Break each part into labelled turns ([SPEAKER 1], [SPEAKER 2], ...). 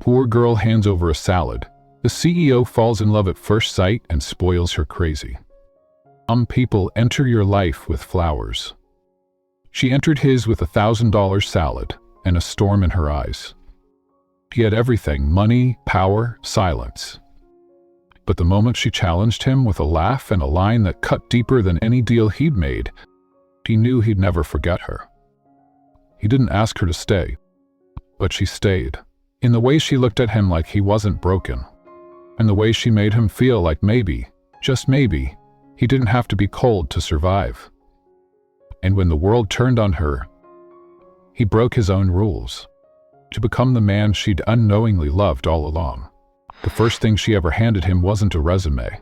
[SPEAKER 1] Poor girl hands over a salad. The CEO falls in love at first sight and spoils her crazy. Some people enter your life with flowers. She entered his with $1,000 salad and a storm in her eyes. He had everything: money, power, silence. But the moment she challenged him with a laugh and a line that cut deeper than any deal he'd made, he knew he'd never forget her. He didn't ask her to stay, but she stayed. In the way she looked at him like he wasn't broken, and the way she made him feel like maybe, just maybe, he didn't have to be cold to survive. And when the world turned on her, he broke his own rules to become the man she'd unknowingly loved all along. The first thing she ever handed him wasn't a resume.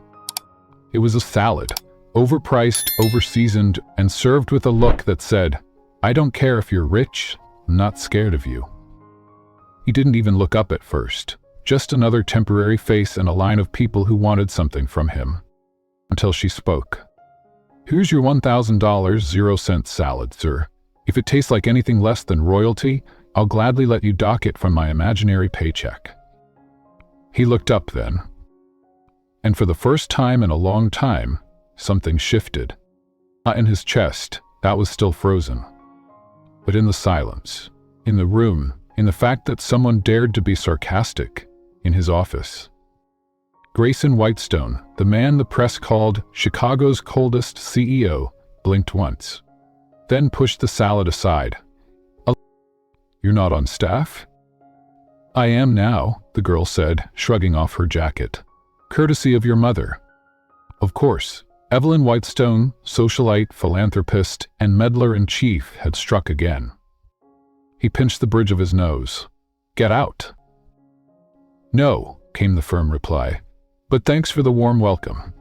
[SPEAKER 1] It was a salad, overpriced, overseasoned, and served with a look that said, "I don't care if you're rich, I'm not scared of you." He didn't even look up at first, just another temporary face in a line of people who wanted something from him. Until she spoke. "Here's your $1,000 0-cent salad, sir. If it tastes like anything less than royalty, I'll gladly let you dock it from my imaginary paycheck." He looked up then. And for the first time in a long time, something shifted. Not in his chest, that was still frozen. But in the silence, in the room, in the fact that someone dared to be sarcastic, in his office. Grayson Whitest, the man the press called Chicago's coldest CEO, blinked once, then pushed the salad aside. "You're not on staff?" "I am now," the girl said, shrugging off her jacket. "Courtesy of your mother." Of course, Evelyn Whitestone, socialite, philanthropist, and meddler-in-chief, had struck again. He pinched the bridge of his nose. "Get out." "No," came the firm reply, "but thanks for the warm welcome."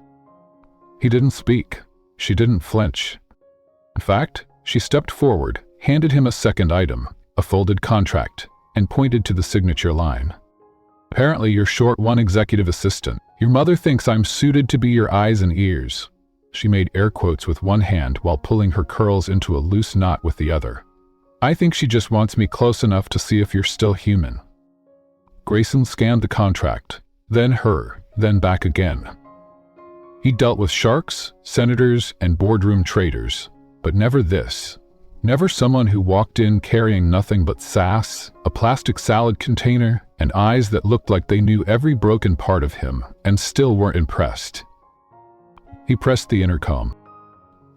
[SPEAKER 1] He didn't speak. She didn't flinch. In fact, she stepped forward, handed him a second item, a folded contract, and pointed to the signature line. "Apparently you're short one executive assistant. Your mother thinks I'm suited to be your eyes and ears." She made air quotes with one hand while pulling her curls into a loose knot with the other. "I think she just wants me close enough to see if you're still human." Grayson scanned the contract, then her, then back again. He dealt with sharks, senators, and boardroom traders, but never this. Never someone who walked in carrying nothing but sass, a plastic salad container, and eyes that looked like they knew every broken part of him and still weren't impressed. He pressed the intercom.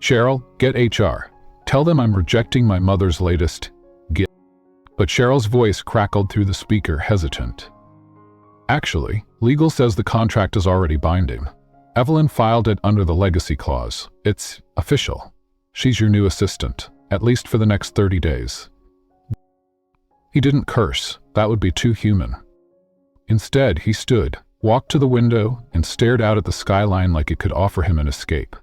[SPEAKER 1] "Cheryl, get HR. Tell them I'm rejecting my mother's latest gift." But Cheryl's voice crackled through the speaker, hesitant. "Actually, legal says the contract is already binding. Evelyn filed it under the legacy clause. It's official. She's your new assistant, at least for the next 30 days. He didn't curse. That would be too human. Instead, he stood, walked to the window, and stared out at the skyline like it could offer him an escape.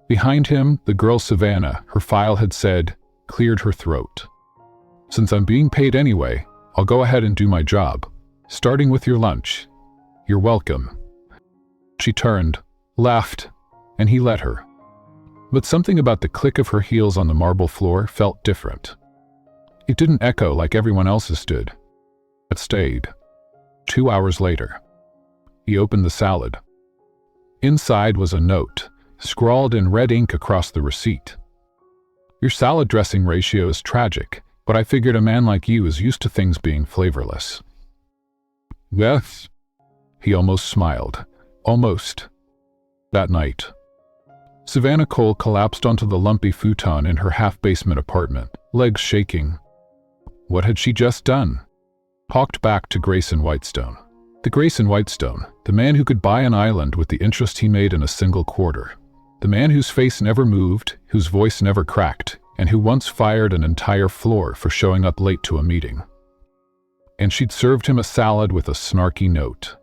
[SPEAKER 1] Behind him, the girl Savannah, her file had said, cleared her throat. "Since I'm being paid anyway, I'll go ahead and do my job. Starting with your lunch. You're welcome." She turned, laughed, and he let her. But something about the click of her heels on the marble floor felt different. It didn't echo like everyone else's did. It stayed. 2 hours later, he opened the salad. Inside was a note, scrawled in red ink across the receipt. "Your salad dressing ratio is tragic, but I figured a man like you is used to things being flavorless." "Yes." He almost smiled. Almost. That night, Savannah Cole collapsed onto the lumpy futon in her half-basement apartment, legs shaking. What had she just done? Hawked back to Grayson Whitest. The Grayson Whitest, the man who could buy an island with the interest he made in a single quarter. The man whose face never moved, whose voice never cracked, and who once fired an entire floor for showing up late to a meeting. And she'd served him a salad with a snarky note.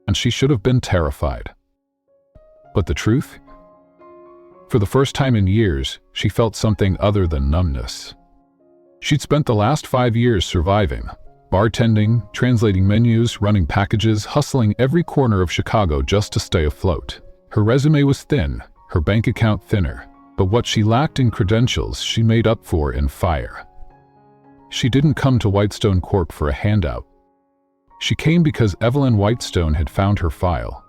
[SPEAKER 1] And she should have been terrified. But the truth? For the first time in years, she felt something other than numbness. She'd spent the last 5 years surviving, bartending, translating menus, running packages, hustling every corner of Chicago just to stay afloat. Her resume was thin, her bank account thinner, but what she lacked in credentials she made up for in fire. She didn't come to Whitestone Corp for a handout. She came because Evelyn Whitestone had found her file.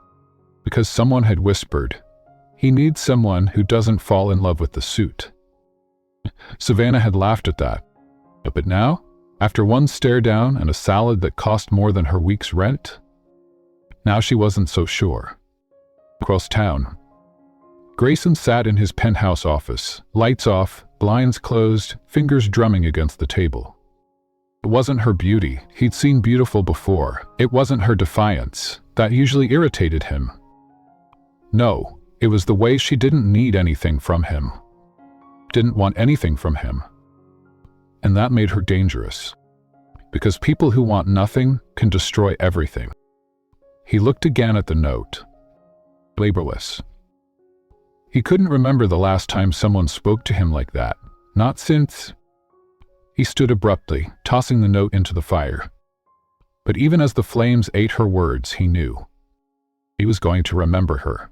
[SPEAKER 1] Because someone had whispered, "He needs someone who doesn't fall in love with the suit." Savannah had laughed at that. But now, after one stare down and a salad that cost more than her week's rent, now she wasn't so sure. Across town, Grayson sat in his penthouse office, lights off, blinds closed, fingers drumming against the table. It wasn't her beauty, he'd seen beautiful before. It wasn't her defiance, that usually irritated him. No, it was the way she didn't need anything from him. Didn't want anything from him. And that made her dangerous. Because people who want nothing can destroy everything. He looked again at the note. Laborless. He couldn't remember the last time someone spoke to him like that. Not since. He stood abruptly, tossing the note into the fire. But even as the flames ate her words, he knew. He was going to remember her.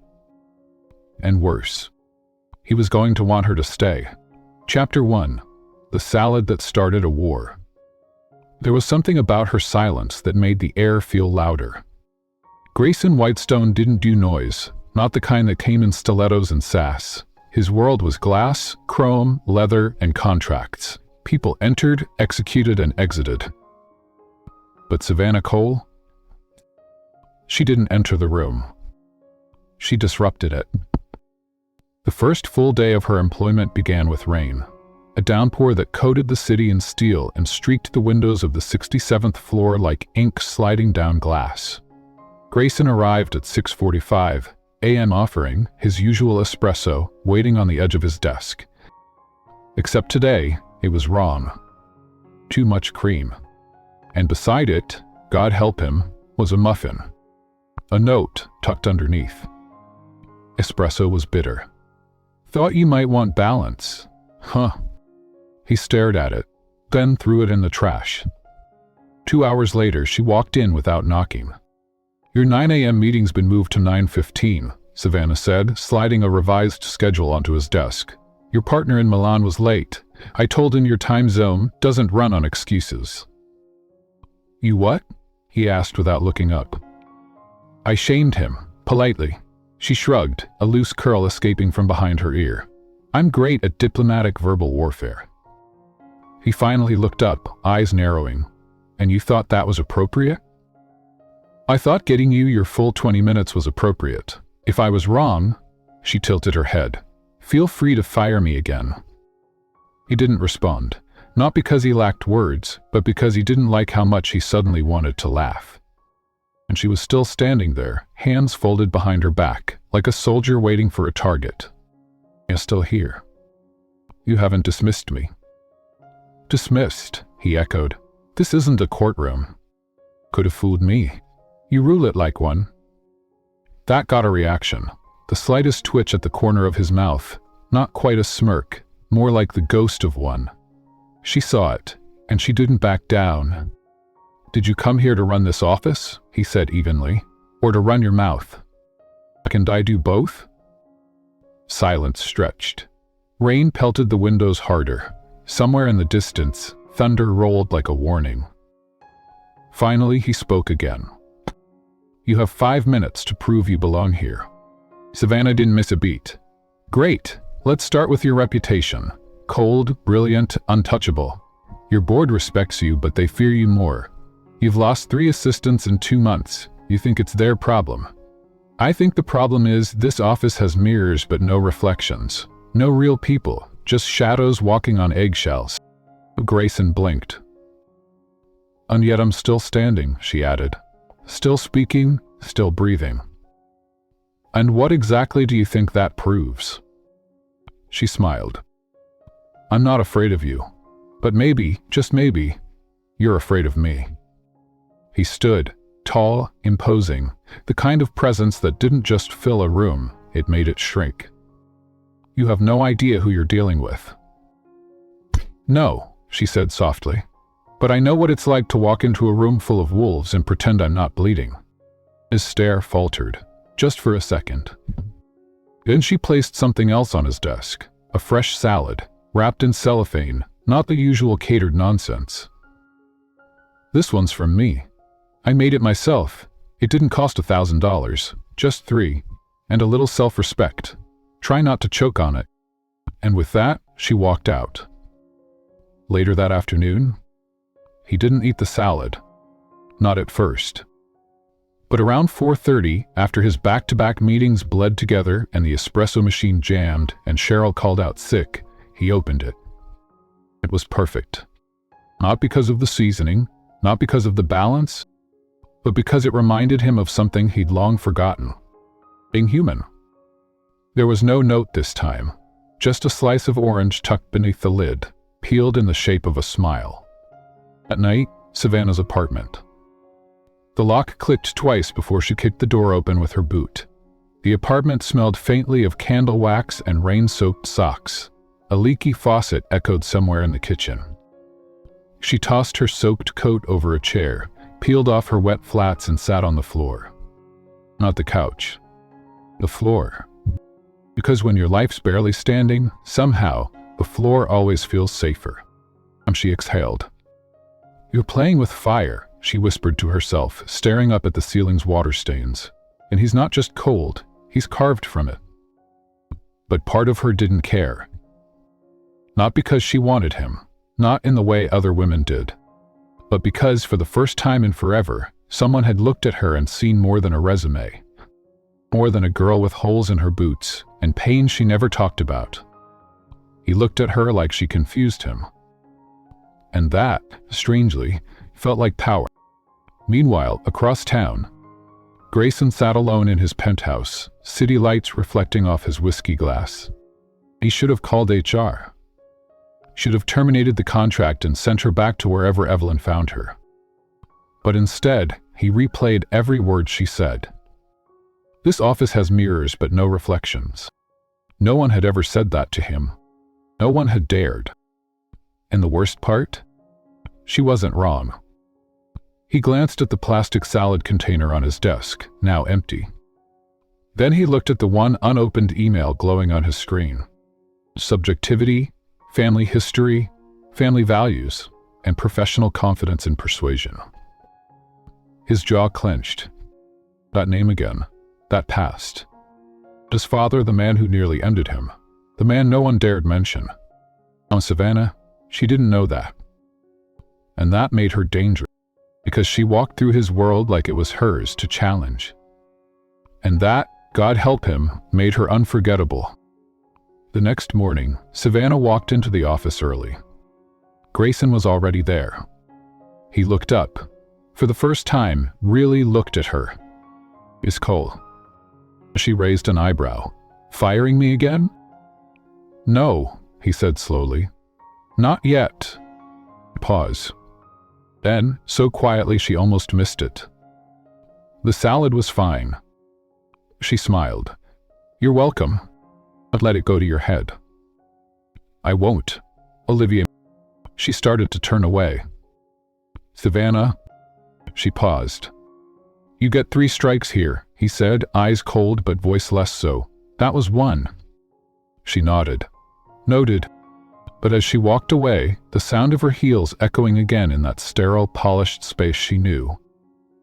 [SPEAKER 1] And worse. He was going to want her to stay. Chapter 1. The salad that started a war. There was something about her silence that made the air feel louder. Grayson Whitestone didn't do noise, not the kind that came in stilettos and sass. His world was glass, chrome, leather, and contracts. People entered, executed, and exited. But Savannah Cole? She didn't enter the room. She disrupted it. The first full day of her employment began with rain. A downpour that coated the city in steel and streaked the windows of the 67th floor like ink sliding down glass. Grayson arrived at 6:45 a.m. offering his usual espresso, waiting on the edge of his desk. Except today, it was wrong. Too much cream. And beside it, God help him, was a muffin. A note tucked underneath. Espresso was bitter. Thought you might want balance. Huh. He stared at it, then threw it in the trash. 2 hours later, she walked in without knocking. Your 9 a.m. meeting's been moved to 9:15, Savannah said, sliding a revised schedule onto his desk. Your partner in Milan was late. I told him your time zone doesn't run on excuses. You what? He asked without looking up. I shamed him, politely. She shrugged, a loose curl escaping from behind her ear. I'm great at diplomatic verbal warfare. He finally looked up, eyes narrowing. And you thought that was appropriate? I thought getting you your full 20 minutes was appropriate. If I was wrong, she tilted her head. Feel free to fire me again. He didn't respond, not because he lacked words, but because he didn't like how much he suddenly wanted to laugh. And she was still standing there, hands folded behind her back, like a soldier waiting for a target. You're still here. You haven't dismissed me. Dismissed, he echoed. This isn't a courtroom. Could have fooled me. You rule it like one. That got a reaction. The slightest twitch at the corner of his mouth, not quite a smirk, more like the ghost of one. She saw it, and she didn't back down. Did you come here to run this office? He said evenly. Or to run your mouth? Can I do both? Silence stretched. Rain pelted the windows harder. Somewhere in the distance, thunder rolled like a warning. Finally, he spoke again. You have 5 minutes to prove you belong here. Savannah didn't miss a beat. Great. Let's start with your reputation. Cold, brilliant, untouchable. Your board respects you, but they fear you more. You've lost 3 assistants in 2 months. You think it's their problem. I think the problem is this office has mirrors but no reflections. No real people, just shadows walking on eggshells. Grayson blinked. And yet I'm still standing, she added. Still speaking, still breathing. And what exactly do you think that proves? She smiled. I'm not afraid of you. But maybe, just maybe, you're afraid of me. He stood, tall, imposing, the kind of presence that didn't just fill a room, it made it shrink. You have no idea who you're dealing with. No, she said softly. But I know what it's like to walk into a room full of wolves and pretend I'm not bleeding. His stare faltered, just for a second. Then she placed something else on his desk, a fresh salad, wrapped in cellophane, not the usual catered nonsense. This one's from me. I made it myself. It didn't cost $1,000, just $3, and a little self-respect. Try not to choke on it." And with that, she walked out. Later that afternoon, he didn't eat the salad. Not at first. But around 4:30, after his back-to-back meetings bled together and the espresso machine jammed and Cheryl called out sick, he opened it. It was perfect. Not because of the seasoning, not because of the balance, but because it reminded him of something he'd long forgotten: being human. There was no note this time, just a slice of orange tucked beneath the lid, peeled in the shape of a smile. At night, Savannah's apartment. The lock clicked twice before she kicked the door open with her boot. The apartment smelled faintly of candle wax and rain-soaked socks. A leaky faucet echoed somewhere in the kitchen. She tossed her soaked coat over a chair, peeled off her wet flats and sat on the floor. Not the couch. The floor. Because when your life's barely standing, somehow, the floor always feels safer. She exhaled. "You're playing with fire," she whispered to herself, staring up at the ceiling's water stains. "And he's not just cold, he's carved from it." But part of her didn't care. Not because she wanted him, not in the way other women did, but because for the first time in forever, someone had looked at her and seen more than a resume. More than a girl with holes in her boots and pain she never talked about. He looked at her like she confused him. And that, strangely, felt like power. Meanwhile, across town, Grayson sat alone in his penthouse, city lights reflecting off his whiskey glass. He should have called HR. Should have terminated the contract and sent her back to wherever Evelyn found her. But instead, he replayed every word she said. "This office has mirrors but no reflections." No one had ever said that to him. No one had dared. And the worst part? She wasn't wrong. He glanced at the plastic salad container on his desk, now empty. Then he looked at the one unopened email glowing on his screen. Subjectivity, family history, family values, and professional confidence and persuasion. His jaw clenched. That name again. That past. His father, the man who nearly ended him. The man no one dared mention. Savannah, she didn't know that. And that made her dangerous, because she walked through his world like it was hers to challenge. And that, God help him, made her unforgettable. The next morning, Savannah walked into the office early. Grayson was already there. He looked up. For the first time, really looked at her. "Miss Cole." She raised an eyebrow. "Firing me again?" "No," he said slowly. "Not yet." Pause. Then, so quietly she almost missed it. "The salad was fine." She smiled. "You're welcome. But let it go to your head." "I won't, Olivia." She started to turn away. "Savannah." She paused. "You get 3 strikes here," he said, eyes cold but voice less so. "That was 1. She nodded. Noted. But as she walked away, the sound of her heels echoing again in that sterile, polished space she knew.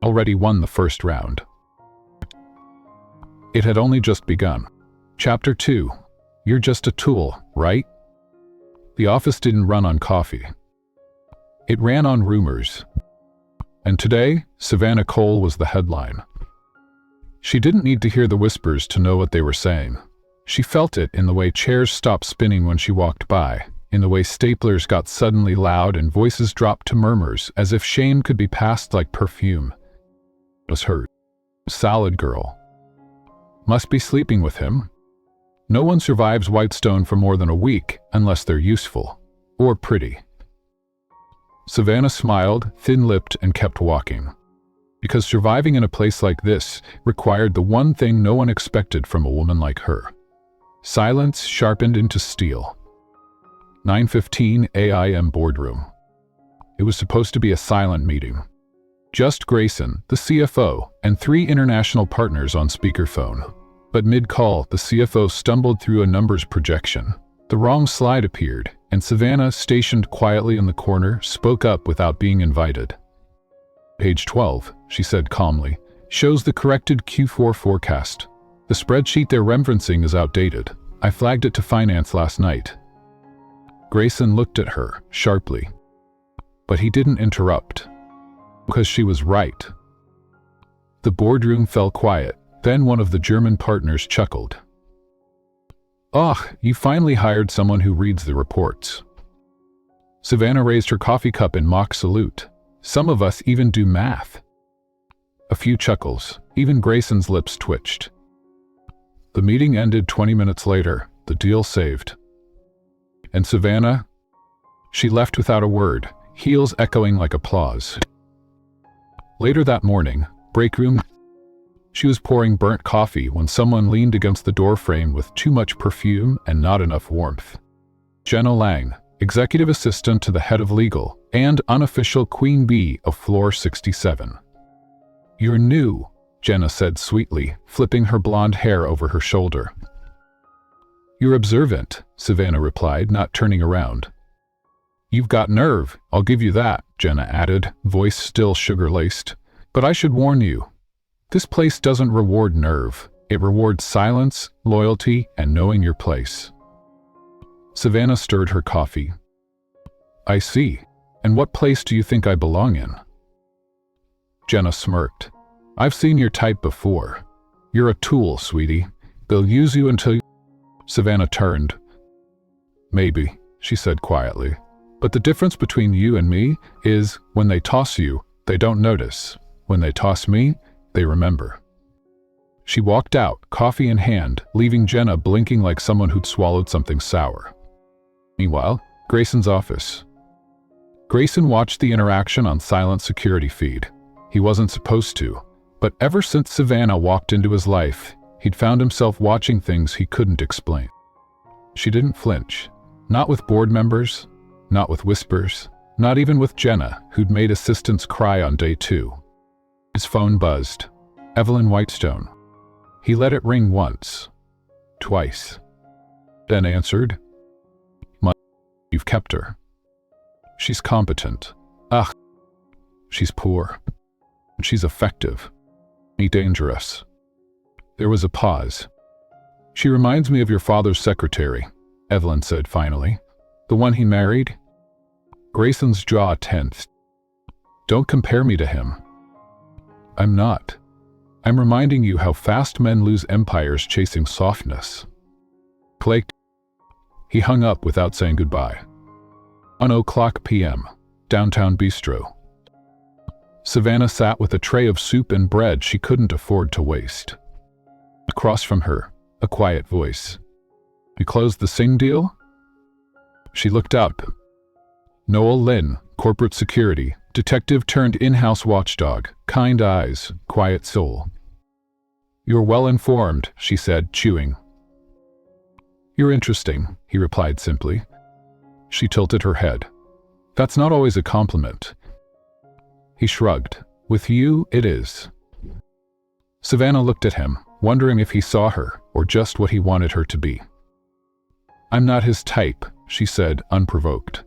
[SPEAKER 1] Already won the first round. It had only just begun. Chapter 2. You're just a tool, right? The office didn't run on coffee. It ran on rumors. And today, Savannah Cole was the headline. She didn't need to hear the whispers to know what they were saying. She felt it in the way chairs stopped spinning when she walked by, in the way staplers got suddenly loud and voices dropped to murmurs as if shame could be passed like perfume. It was her. Salad girl. Must be sleeping with him. No one survives Whitestone for more than a week unless they're useful. Or pretty. Savannah smiled, thin-lipped, and kept walking. Because surviving in a place like this required the one thing no one expected from a woman like her. Silence sharpened into steel. 9:15 a.m. Boardroom. It was supposed to be a silent meeting. Just Grayson, the CFO, and 3 international partners on speakerphone. But mid-call, the CFO stumbled through a numbers projection. The wrong slide appeared, and Savannah, stationed quietly in the corner, spoke up without being invited. Page 12, she said calmly, shows the corrected Q4 forecast. The spreadsheet they're referencing is outdated. I flagged it to finance last night. Grayson looked at her sharply, but he didn't interrupt, because she was right. The boardroom fell quiet. Then one of the German partners chuckled. "Oh, you finally hired someone who reads the reports." Savannah raised her coffee cup in mock salute. "Some of us even do math." A few chuckles. Even Grayson's lips twitched. The meeting ended 20 minutes later, the deal saved. And Savannah? She left without a word, heels echoing like applause. Later that morning, break room. She was pouring burnt coffee when someone leaned against the doorframe with too much perfume and not enough warmth. Jenna Lang, executive assistant to the head of legal, and unofficial queen bee of floor 67. "You're new," Jenna said sweetly, flipping her blonde hair over her shoulder. "You're observant," Savannah replied, not turning around. "You've got nerve, I'll give you that," Jenna added, voice still sugar-laced. "But I should warn you. This place doesn't reward nerve. It rewards silence, loyalty, and knowing your place." Savannah stirred her coffee. "I see. And what place do you think I belong in?" Jenna smirked. "I've seen your type before. You're a tool, sweetie. They'll use you until you—" Savannah turned. "Maybe," she said quietly. "But the difference between you and me is, when they toss you, they don't notice. When they toss me, they remember." She walked out, coffee in hand, leaving Jenna blinking like someone who'd swallowed something sour. Meanwhile, Grayson's office. Grayson watched the interaction on silent security feed. He wasn't supposed to, but ever since Savannah walked into his life, he'd found himself watching things he couldn't explain. She didn't flinch. Not with board members, not with whispers, not even with Jenna, who'd made assistants cry on day 2. His phone buzzed. Evelyn Whitestone. He let it ring once. Twice. Then answered. "You've kept her. She's competent. Ugh. She's poor. She's effective. Dangerous." There was a pause. "She reminds me of your father's secretary," Evelyn said finally. "The one he married?" Grayson's jaw tensed. "Don't compare me to him." "I'm not. I'm reminding you how fast men lose empires chasing softness." Clicked. He hung up without saying goodbye. 1:00 p.m. Downtown Bistro. Savannah sat with a tray of soup and bread she couldn't afford to waste. Across from her, a quiet voice. "You closed the Singh deal?" She looked up. Noel Lynn, corporate security, detective turned in-house watchdog, kind eyes, quiet soul. "You're well informed," she said, chewing. "You're interesting," he replied simply. She tilted her head. "That's not always a compliment." He shrugged. "With you, it is." Savannah looked at him, wondering if he saw her, or just what he wanted her to be. "I'm not his type," she said, unprovoked.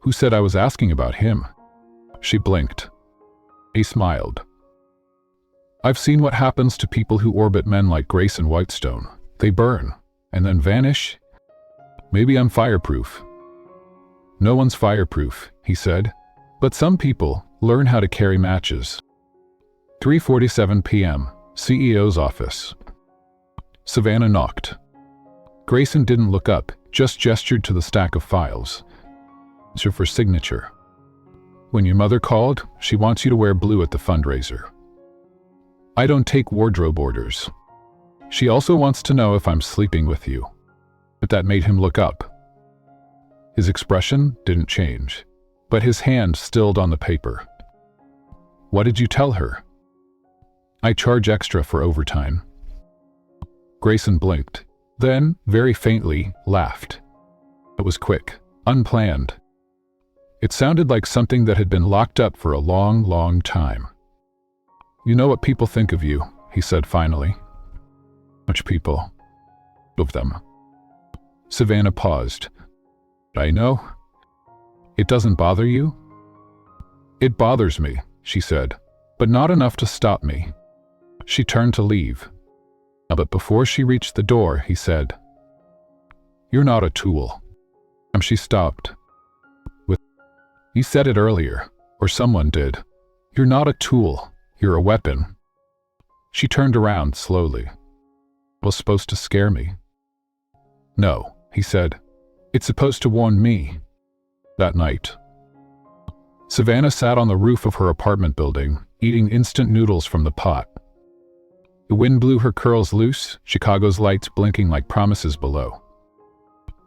[SPEAKER 1] "Who said I was asking about him?" She blinked. He smiled. "I've seen what happens to people who orbit men like Grayson Whitestone. They burn, and then vanish. Maybe I'm fireproof." "No one's fireproof," he said. "But some people learn how to carry matches." 3:47 p.m. CEO's office. Savannah knocked. Grayson didn't look up, just gestured to the stack of files. For signature. "When your mother called, she wants you to wear blue at the fundraiser." "I don't take wardrobe orders." "She also wants to know if I'm sleeping with you." But that made him look up. His expression didn't change, but his hand stilled on the paper. "What did you tell her?" "I charge extra for overtime." Grayson blinked, then, very faintly, laughed. It was quick, unplanned. It sounded like something that had been locked up for a long, long time. "You know what people think of you," he said finally. "Which people?" "Of them." Savannah paused. "I know. It doesn't bother you?" "It bothers me," she said. but not enough to stop me. She turned to leave. But before she reached the door, he said, "You're not a tool." She stopped. "You said it earlier, or someone did. You're not a tool, you're a weapon." She turned around slowly. "Was supposed to scare me?" "No," he said. "It's supposed to warn me." That night, Savannah sat on the roof of her apartment building, eating instant noodles from the pot. The wind blew her curls loose, Chicago's lights blinking like promises below.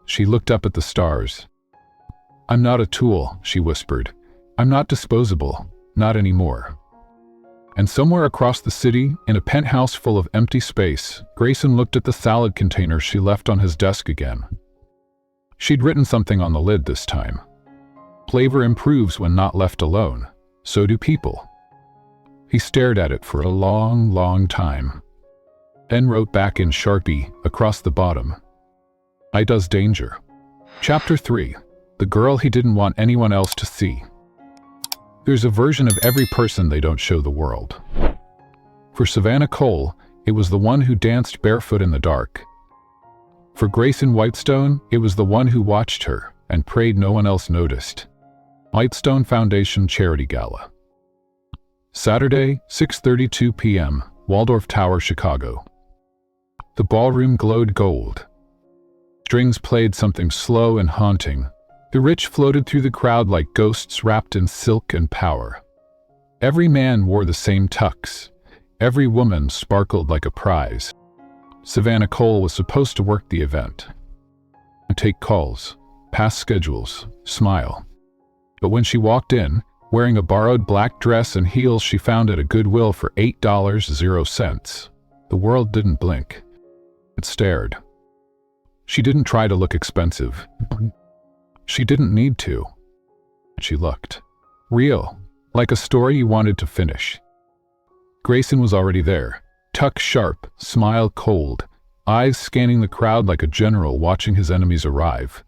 [SPEAKER 1] She looked up at the stars. "I'm not a tool," she whispered. "I'm not disposable, not anymore." And somewhere across the city, in a penthouse full of empty space, Grayson looked at the salad container she left on his desk again. She'd written something on the lid this time. Flavor improves when not left alone. So do people. He stared at it for a long, long time. Then wrote back in Sharpie, across the bottom, "I does danger." Chapter 3. The girl he didn't want anyone else to see. There's a version of every person they don't show the world. For Savannah Cole, it was the one who danced barefoot in the dark. For Grayson Whitest, it was the one who watched her and prayed no one else noticed. Whitestone Foundation Charity Gala. Saturday, 6:32 p.m., Waldorf Tower, Chicago. The ballroom glowed gold. Strings played something slow and haunting. The rich floated through the crowd like ghosts wrapped in silk and power. Every man wore the same tux. Every woman sparkled like a prize. Savannah Cole was supposed to work the event. Take calls, pass schedules, smile. But when she walked in, wearing a borrowed black dress and heels she found at a Goodwill for $8.00, the world didn't blink. It stared. She didn't try to look expensive. She didn't need to. She looked real, like a story you wanted to finish. Grayson was already there, tuck sharp, smile cold, eyes scanning the crowd like a general watching his enemies arrive.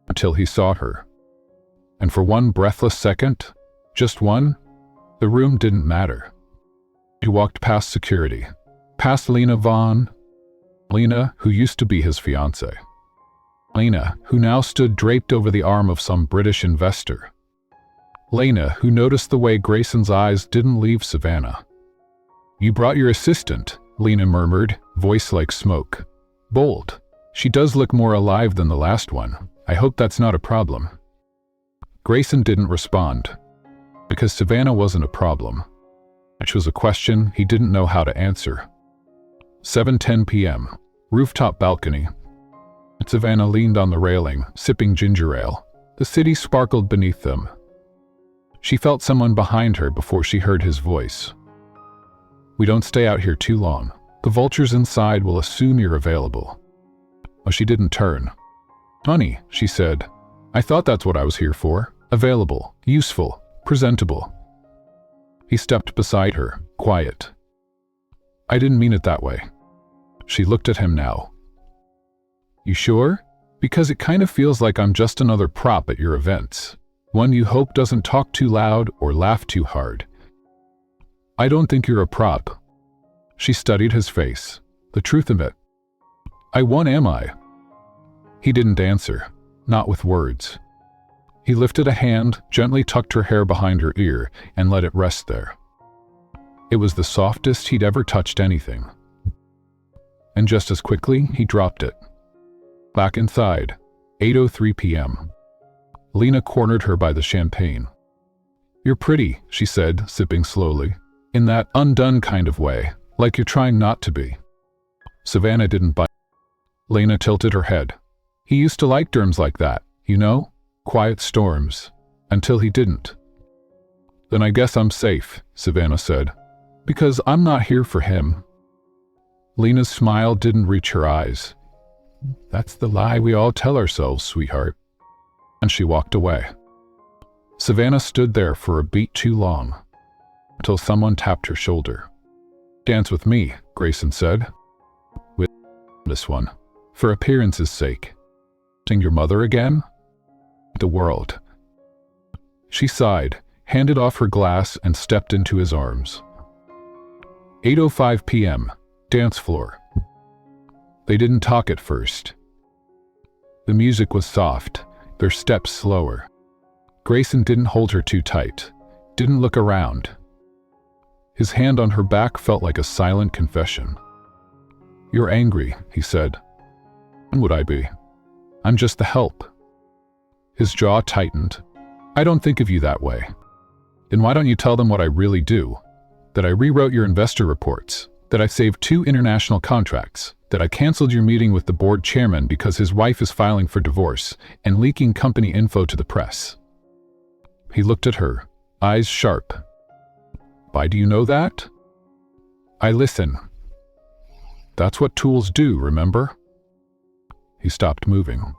[SPEAKER 1] Until he saw her. And for one breathless second, just one, the room didn't matter. He walked past security, past Lena Vaughn, Lena, who used to be his fiancée. Lena, who now stood draped over the arm of some British investor. Lena, who noticed the way Grayson's eyes didn't leave Savannah. "You brought your assistant," Lena murmured, voice like smoke. "Bold. She does look more alive than the last one. I hope that's not a problem." Grayson didn't respond, because Savannah wasn't a problem, which was a question he didn't know how to answer. 7:10 p.m., rooftop balcony. Savannah leaned on the railing, sipping ginger ale. The city sparkled beneath them. She felt someone behind her before she heard his voice. "We don't stay out here too long. The vultures inside will assume you're available." Oh, she didn't turn. "Honey," she said, "I thought that's what I was here for. Available, useful, presentable." He stepped beside her, quiet. "I didn't mean it that way." She looked at him now. "You sure? Because it kind of feels like I'm just another prop at your events. One you hope doesn't talk too loud or laugh too hard." "I don't think you're a prop." She studied his face. The truth of it. "I one am I?" He didn't answer, not with words. He lifted a hand, gently tucked her hair behind her ear, and let it rest there. It was the softest he'd ever touched anything. And just as quickly, he dropped it. Back inside, 8:03 p.m. Lena cornered her by the champagne. "You're pretty," she said, sipping slowly, in that undone kind of way, like you're trying not to be. Savannah didn't bite. Lena tilted her head. "He used to like derms like that, you know? Quiet storms. Until he didn't." "Then I guess I'm safe," Savannah said. "Because I'm not here for him." Lena's smile didn't reach her eyes. "That's the lie we all tell ourselves, sweetheart." And she walked away. Savannah stood there for a beat too long, until someone tapped her shoulder. "Dance with me," Grayson said. "With this one, for appearance's sake." "Sing your mother again?" "The world." She sighed, handed off her glass and stepped into his arms. 8:05 p.m. Dance floor. They didn't talk at first. The music was soft, their steps slower. Grayson didn't hold her too tight, didn't look around. His hand on her back felt like a silent confession. "You're angry," he said. "When would I be? I'm just the help." His jaw tightened. "I don't think of you that way. Then why don't you tell them what I really do? That I rewrote your investor reports, that I saved 2 international contracts, that I canceled your meeting with the board chairman because his wife is filing for divorce and leaking company info to the press." He looked at her, eyes sharp. "Why do you know that?" "I listen. That's what tools do, remember?" He stopped moving.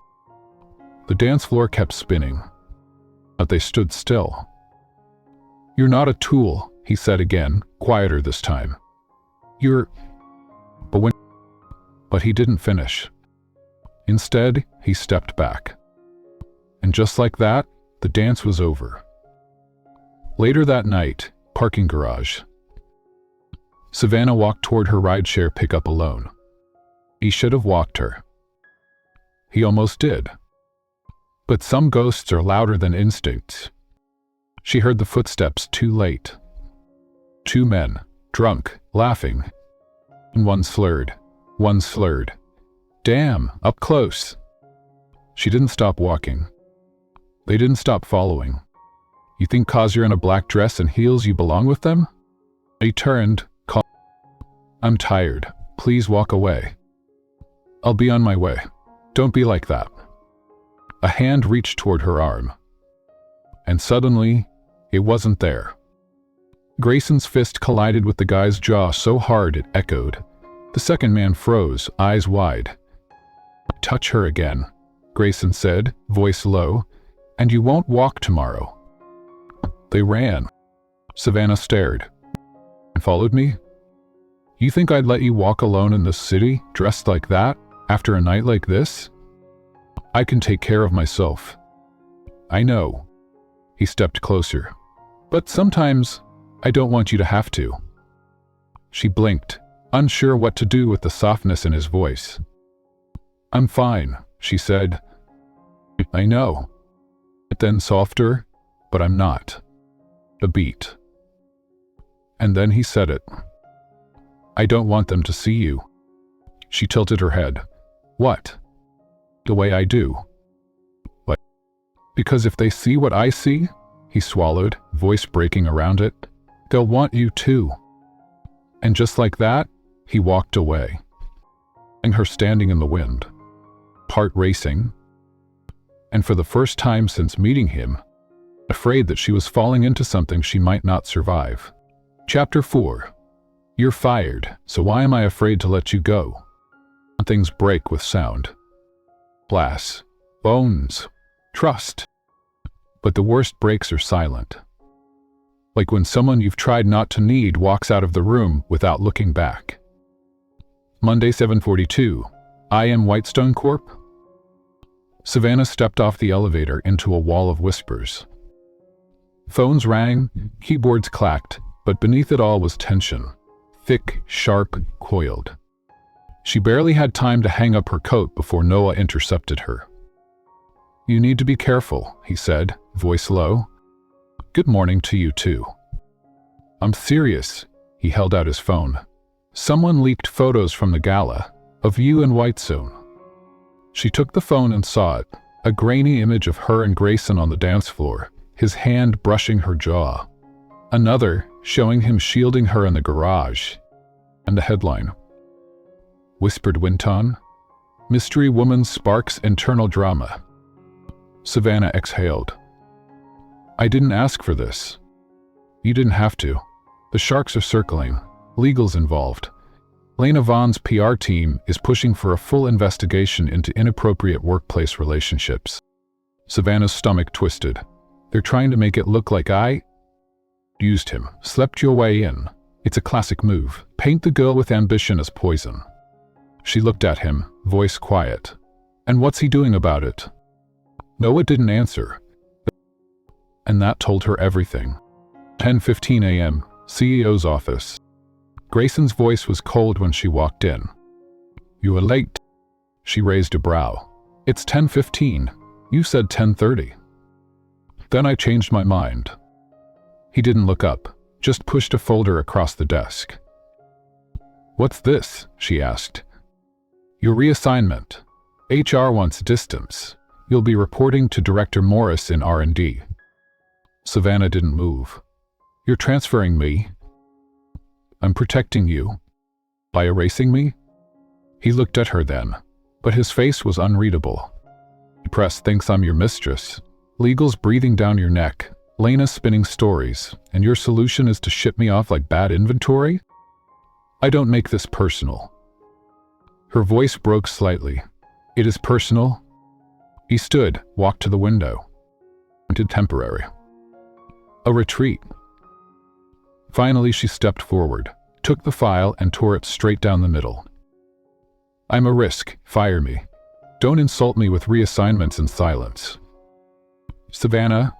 [SPEAKER 1] The dance floor kept spinning, but they stood still. "You're not a tool," he said again, quieter this time. "You're..." But he didn't finish. Instead, he stepped back. And just like that, the dance was over. Later that night, parking garage. Savannah walked toward her rideshare pickup alone. He should have walked her. He almost did. But some ghosts are louder than instincts. She heard the footsteps too late. 2 men, drunk, laughing. And one slurred. "Damn, up close." She didn't stop walking. They didn't stop following. "You think 'cause you're in a black dress and heels you belong with them?" He turned, called, "I'm tired. Please walk away." "I'll be on my way. Don't be like that." A hand reached toward her arm. And suddenly, it wasn't there. Grayson's fist collided with the guy's jaw so hard it echoed. The second man froze, eyes wide. "Touch her again," Grayson said, voice low, "and you won't walk tomorrow." They ran. Savannah stared. "And followed me? You think I'd let you walk alone in the city, dressed like that, after a night like this? I can take care of myself." "I know." He stepped closer. "But sometimes, I don't want you to have to." She blinked, unsure what to do with the softness in his voice. "I'm fine," she said. "I know." Then softer, "But I'm not." A beat. And then he said it. "I don't want them to see you." She tilted her head. "What?" "The way I do." "What?" "Because if they see what I see," he swallowed, voice breaking around it, "they'll want you too." And just like that, he walked away, leaving her standing in the wind, heart racing, and for the first time since meeting him, afraid that she was falling into something she might not survive. Chapter 4. You're fired, so why am I afraid to let you go? Things break with sound. Glass, bones, trust. But the worst breaks are silent. Like when someone you've tried not to need walks out of the room without looking back. Monday, 7:42. I.M. Whitestone Corp. Savannah stepped off the elevator into a wall of whispers. Phones rang, keyboards clacked, but beneath it all was tension. Thick, sharp, coiled. She barely had time to hang up her coat before Noah intercepted her. "You need to be careful," he said, voice low. "Good morning to you too." "I'm serious." He held out his phone. "Someone leaked photos from the gala, of you and Whitestone." She took the phone and saw it, a grainy image of her and Grayson on the dance floor, his hand brushing her jaw. Another, showing him shielding her in the garage. And the headline. Whispered Winton. Mystery woman sparks internal drama. Savannah exhaled. "I didn't ask for this." "You didn't have to. The sharks are circling. Legal's involved. Lena Vaughn's PR team is pushing for a full investigation into inappropriate workplace relationships." Savannah's stomach twisted. "They're trying to make it look like I used him, slept your way in. It's a classic move. Paint the girl with ambition as poison." She looked at him, voice quiet. "And what's he doing about it?" Noah didn't answer. and that told her everything. 10:15 a.m., CEO's office. Grayson's voice was cold when she walked in. "You are late." She raised a brow. "It's 10:15. You said 10:30. Then I changed my mind." He didn't look up, just pushed a folder across the desk. "What's this?" she asked. "Your reassignment. HR wants distance. You'll be reporting to Director Morris in R&D. Savannah didn't move. "You're transferring me?" "I'm protecting you." "By erasing me?" He looked at her then, but his face was unreadable. "The press thinks I'm your mistress. Legal's breathing down your neck. Lena's spinning stories, and your solution is to ship me off like bad inventory? I don't make this personal." Her voice broke slightly. "It is personal?" He stood, walked to the window. "Did temporary. A retreat." Finally, she stepped forward, took the file and tore it straight down the middle. "I'm a risk. Fire me. Don't insult me with reassignments and silence." "Savannah?"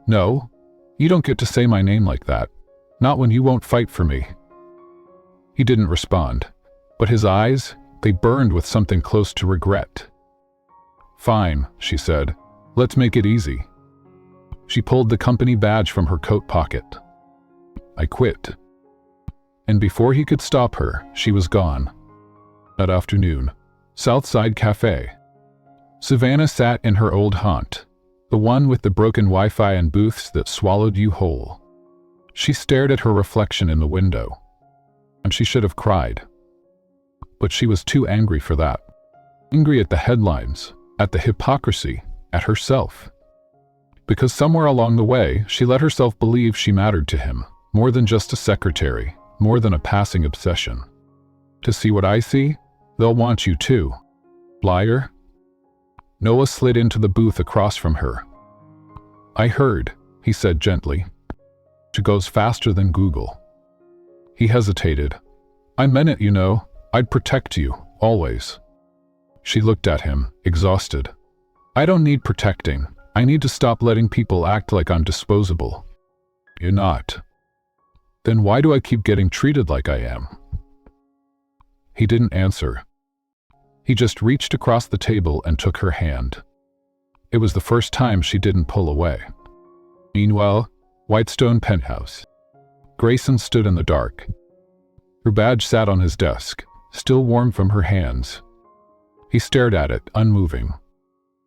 [SPEAKER 1] "No. You don't get to say my name like that. Not when you won't fight for me." He didn't respond, but his eyes, they burned with something close to regret. "Fine," she said. "Let's make it easy." She pulled the company badge from her coat pocket. "I quit." And before he could stop her, she was gone. That afternoon, Southside Cafe. Savannah sat in her old haunt, the one with the broken Wi-Fi and booths that swallowed you whole. She stared at her reflection in the window, and she should have cried. But she was too angry for that. Angry at the headlines, at the hypocrisy, at herself. Because somewhere along the way, she let herself believe she mattered to him, more than just a secretary, more than a passing obsession. "To see what I see? They'll want you too. Liar." Noah slid into the booth across from her. "I heard," he said gently. "She goes faster than Google." He hesitated. "I meant it, you know. I'd protect you, always." She looked at him, exhausted. "I don't need protecting. I need to stop letting people act like I'm disposable." "You're not." "Then why do I keep getting treated like I am?" He didn't answer. He just reached across the table and took her hand. It was the first time she didn't pull away. Meanwhile, Whitestone penthouse. Grayson stood in the dark. Her badge sat on his desk, still warm from her hands. He stared at it, unmoving.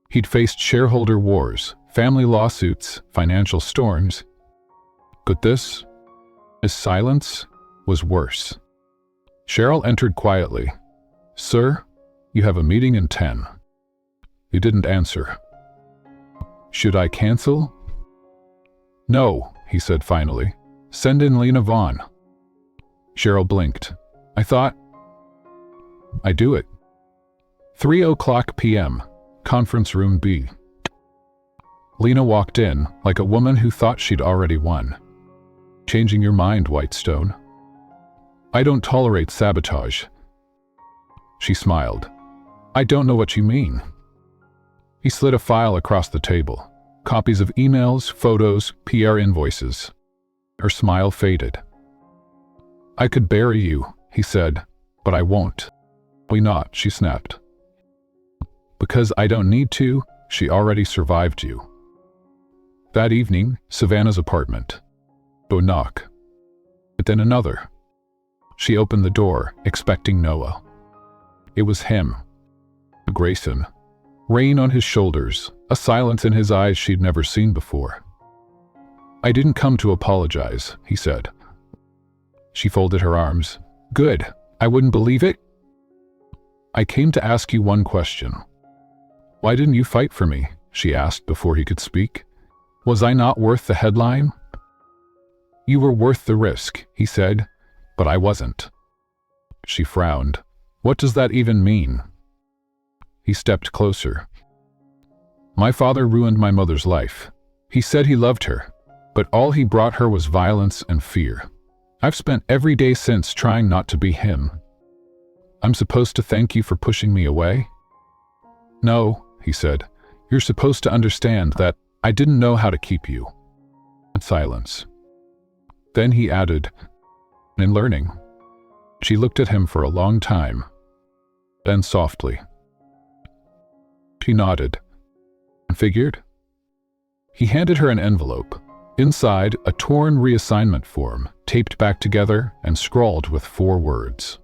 [SPEAKER 1] He'd faced shareholder wars, family lawsuits, financial storms. But this, his silence, was worse. Cheryl entered quietly. "Sir, you have a meeting in 10. He didn't answer. "Should I cancel?" "No," he said finally. "Send in Lena Vaughn." Cheryl blinked. "I thought..." "I do it." 3:00 p.m., conference room B. Lena walked in, like a woman who thought she'd already won. "Changing your mind, Whitestone?" "I don't tolerate sabotage." She smiled. "I don't know what you mean." He slid a file across the table. Copies of emails, photos, PR invoices. Her smile faded. "I could bury you," he said, "but I won't." "Why not?" she snapped. "Because I don't need to. She already survived you." That evening, Savannah's apartment. A knock. But then another. She opened the door, expecting Noah. It was him. Grayson. Rain on his shoulders, a silence in his eyes she'd never seen before. "I didn't come to apologize," he said. She folded her arms. "Good. I wouldn't believe it." "I came to ask you one question." "Why didn't you fight for me?" she asked before he could speak. "Was I not worth the headline?" "You were worth the risk," he said, "but I wasn't." She frowned. "What does that even mean?" He stepped closer. "My father ruined my mother's life. He said he loved her, but all he brought her was violence and fear. I've spent every day since trying not to be him. I'm supposed to thank you for pushing me away?" "No," he said. "You're supposed to understand that I didn't know how to keep you." Silence. Then he added, "In learning." She looked at him for a long time, then softly. She nodded. "Figured?" He handed her an envelope. Inside, a torn reassignment form, taped back together and scrawled with 4 words.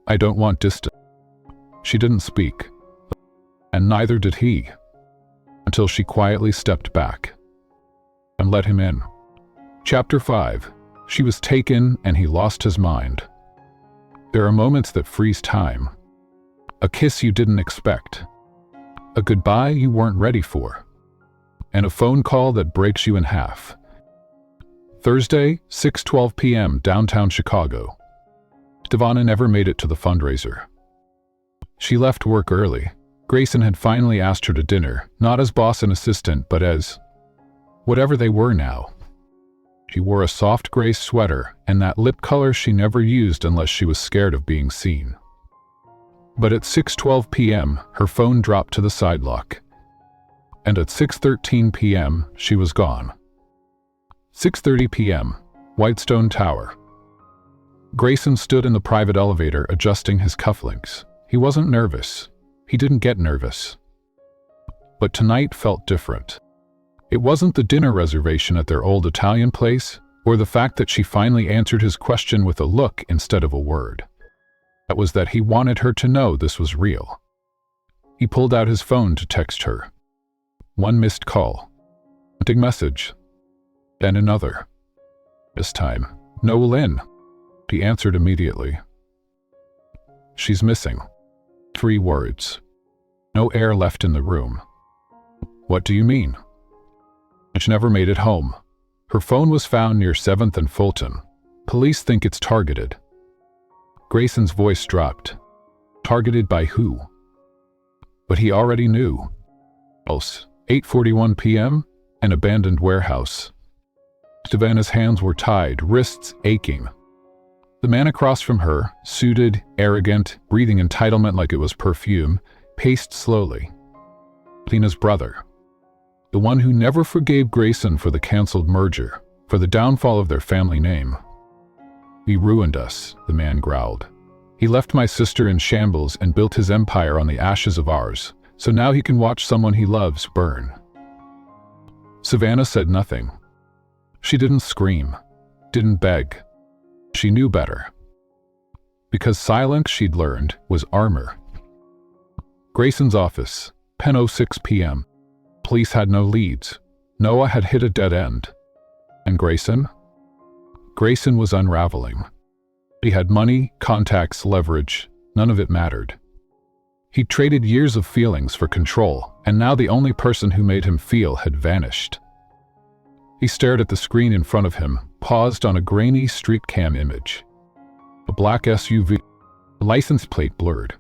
[SPEAKER 1] "I don't want distance." She didn't speak, and neither did he, until she quietly stepped back and let him in. Chapter 5. She was taken and he lost his mind. There are moments that freeze time. A kiss you didn't expect. A goodbye you weren't ready for. And a phone call that breaks you in half. Thursday, 6:12 p.m., downtown Chicago. Savannah never made it to the fundraiser. She left work early. Grayson had finally asked her to dinner, not as boss and assistant, but as whatever they were now. She wore a soft gray sweater and that lip color she never used unless she was scared of being seen. But at 6:12 p.m., her phone dropped to the side lock. And at 6:13 p.m., she was gone. 6:30 p.m., Whitestone Tower. Grayson stood in the private elevator adjusting his cufflinks. He wasn't nervous. He didn't get nervous. But tonight felt different. It wasn't the dinner reservation at their old Italian place, or the fact that she finally answered his question with a look instead of a word. It was that he wanted her to know this was real. He pulled out his phone to text her. 1 missed call. A message. Then another. This time, "No Lynn." He answered immediately. "She's missing." 3 words. No air left in the room. "What do you mean?" She never made it home. Her phone was found near 7th and Fulton. Police think it's targeted. Grayson's voice dropped. Targeted by who? But he already knew. Else, 8:41 p.m., an abandoned warehouse. Savannah's hands were tied, wrists aching. The man across from her, suited, arrogant, breathing entitlement like it was perfume, paced slowly. Tina's brother. The one who never forgave Grayson for the canceled merger, for the downfall of their family name. "He ruined us," the man growled. "He left my sister in shambles and built his empire on the ashes of ours, so now he can watch someone he loves burn." Savannah said nothing. She didn't scream, didn't beg. She knew better. Because silence, she'd learned, was armor. Grayson's office, 10:06 p.m. Police had no leads. Noah had hit a dead end. And Grayson? Grayson was unraveling. He had money, contacts, leverage. None of it mattered. He traded years of feelings for control, and now the only person who made him feel had vanished. He stared at the screen in front of him, paused on a grainy street cam image. A black SUV, license plate blurred.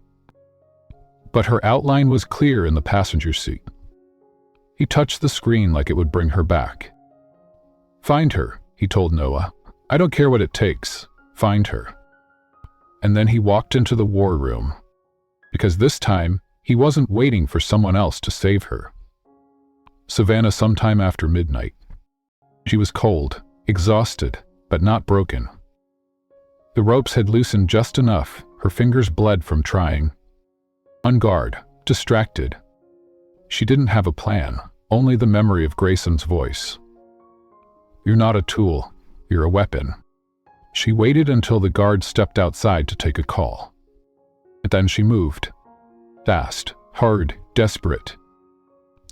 [SPEAKER 1] But her outline was clear in the passenger seat. He touched the screen like it would bring her back. "Find her," he told Noah. "I don't care what it takes. Find her." And then he walked into the war room. Because this time, he wasn't waiting for someone else to save her. Savannah sometime after midnight. She was cold, exhausted, but not broken. The ropes had loosened just enough, her fingers bled from trying. On guard, distracted. She didn't have a plan, only the memory of Grayson's voice. "You're not a tool, you're a weapon." She waited until the guard stepped outside to take a call. But then she moved. Fast, hard, desperate.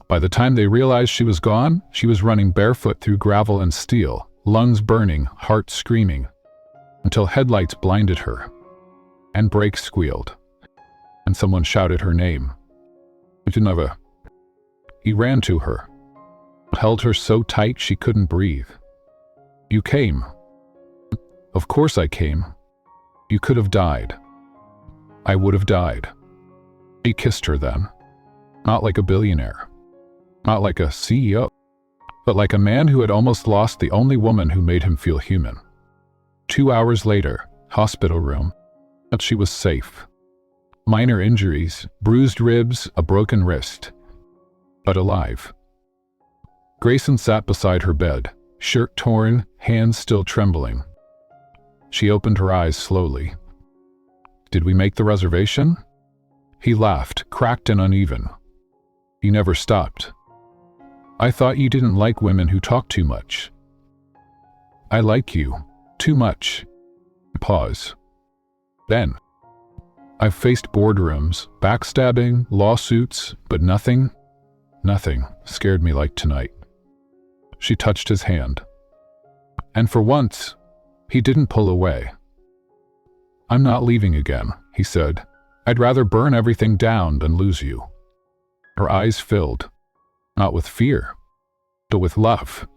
[SPEAKER 1] By the time they realized she was gone, she was running barefoot through gravel and steel, lungs burning, heart screaming, until headlights blinded her, and brakes squealed, and someone shouted her name. Geneva. He ran to her, held her so tight she couldn't breathe. "You came." "Of course I came. You could have died." "I would have died." He kissed her then. Not like a billionaire. Not like a CEO. But like a man who had almost lost the only woman who made him feel human. 2 hours later, hospital room. But she was safe. Minor injuries, bruised ribs, a broken wrist. But alive. Grayson sat beside her bed, shirt torn, hands still trembling. She opened her eyes slowly. "Did we make the reservation?" He laughed, cracked and uneven. He never stopped. "I thought you didn't like women who talk too much." "I like you. Too much." Pause. Then, "I've faced boardrooms, backstabbing, lawsuits, but nothing scared me like tonight." She touched his hand. And for once, he didn't pull away. "I'm not leaving again," he said. "I'd rather burn everything down than lose you." Her eyes filled, not with fear, but with love.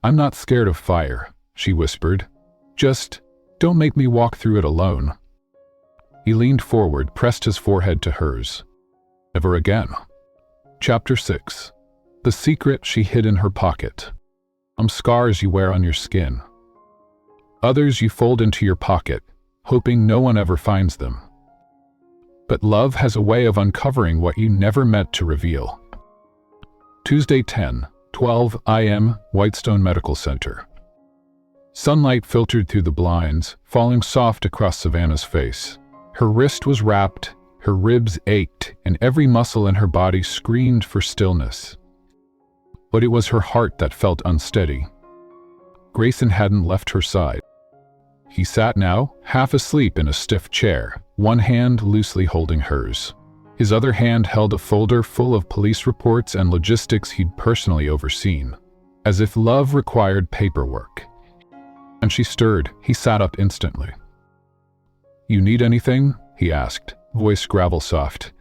[SPEAKER 1] "I'm not scared of fire," she whispered. "Just don't make me walk through it alone." He leaned forward, pressed his forehead to hers. Never again. Chapter 6. The secret she hid in her pocket. Some scars you wear on your skin. Others you fold into your pocket, hoping no one ever finds them. But love has a way of uncovering what you never meant to reveal. Tuesday 10:12 a.m. Whitestone Medical Center. Sunlight filtered through the blinds, falling soft across Savannah's face. Her wrist was wrapped, her ribs ached, and every muscle in her body screamed for stillness. But it was her heart that felt unsteady. Grayson hadn't left her side. He sat now, half asleep in a stiff chair, one hand loosely holding hers. His other hand held a folder full of police reports and logistics he'd personally overseen, as if love required paperwork. When she stirred, he sat up instantly. "You need anything?" he asked, voice gravel-soft.